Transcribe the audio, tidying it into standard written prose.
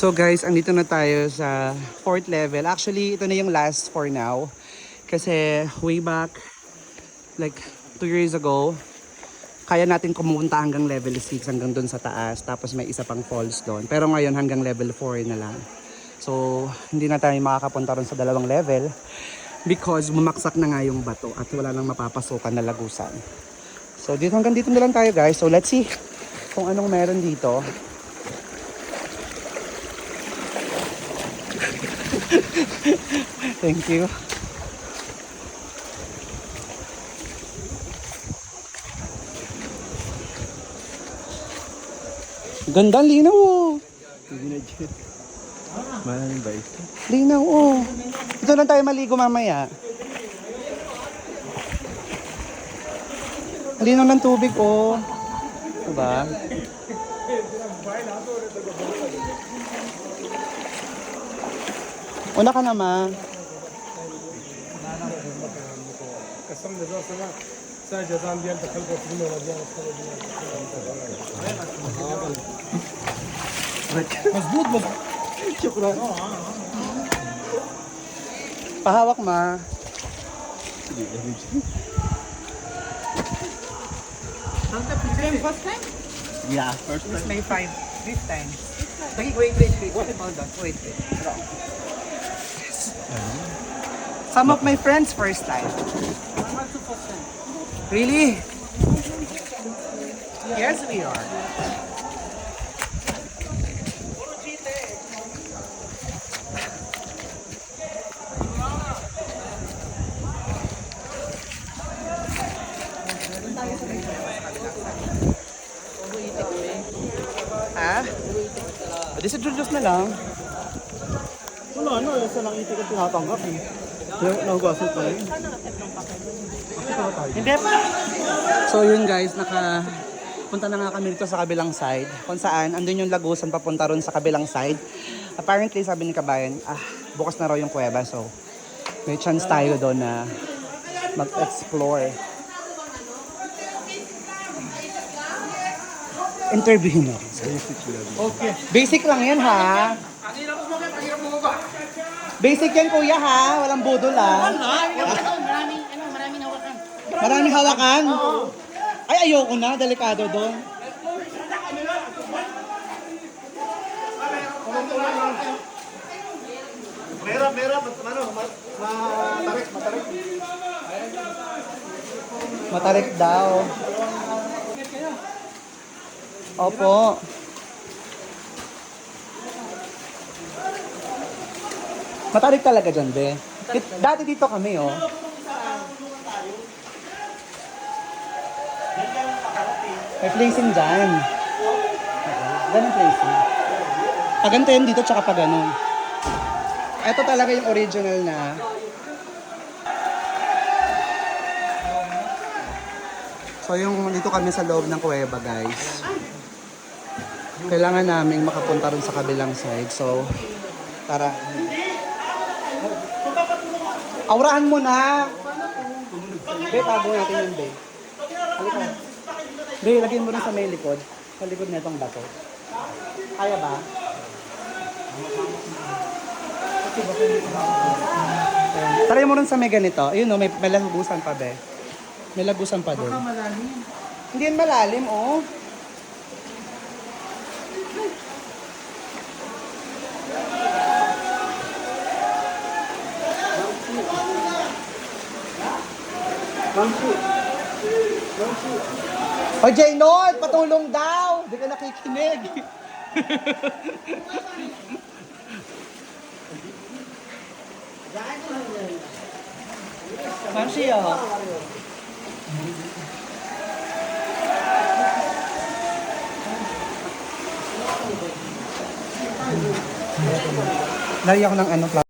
So guys, andito na tayo sa 4th level. Actually, ito na yung last for now. Kasi way back, like 2 years ago, kaya natin kumunta hanggang level 6, hanggang dun sa taas. Tapos may isa pang falls doon. Pero ngayon hanggang level 4 na lang. So, hindi na tayo makakapunta ron sa dalawang level. Because bumaksak na nga yung bato at wala nang mapapasukan na lagusan. So, hanggang dito na lang tayo guys. So, let's see kung anong meron dito. Thank you. Ganda, linaw oh. Maraming ba ito? Linaw oh. Ito lang tayo maligo mamaya. Linaw ng tubig oh. Diba? Una ka naman. Pahawak ma. First time? Yeah, first This time. may 5 times. Wait. Hold on. Wait. Some of my friends first time. Really? Yes, we are. Ha? Disintroduce na lang. Wala, isa lang itik ang tinatanggap eh. Nahugasan pa rin. Hindi pa. So yun guys, punta na nga kami dito sa kabilang side. Kung saan, andun yung lagusan papunta ron sa kabilang side. Apparently, sabi ni Kabayan, bukas na raw yung kuweba. So, may chance tayo doon na mag-explore. Interview na. Okay. Basic lang yan ha. Basic yan kuya ha. Walang budol ha. Maraming hawakan. Maraming hawakan? Ay, ayoko na. Delikado doon. Matarik daw. Opo. Matarik talaga dyan, be. Dati dito kami, oh. May placing dyan. Ganun placing. Pag ganito yan dito, tsaka pag ganun. Ito talaga yung original na. So yung dito kami sa loob ng kuweba, guys. Kailangan namin makapunta rin sa kabilang side. So, tara. Aurahan mo na! Be, tago natin yun, be. Halika. Be, lagyan mo rin sa may likod. Sa likod na itong bato. Kaya ba? Try mo rin sa may ganito. Ayun no, may lagusan pa, be. May lagusan pa doon. Baka malalim. Hindi yan malalim, oh. O Jaynold, patulong daw. Hindi ka nakikinig. Mansi, oh. Lari ako ng ano,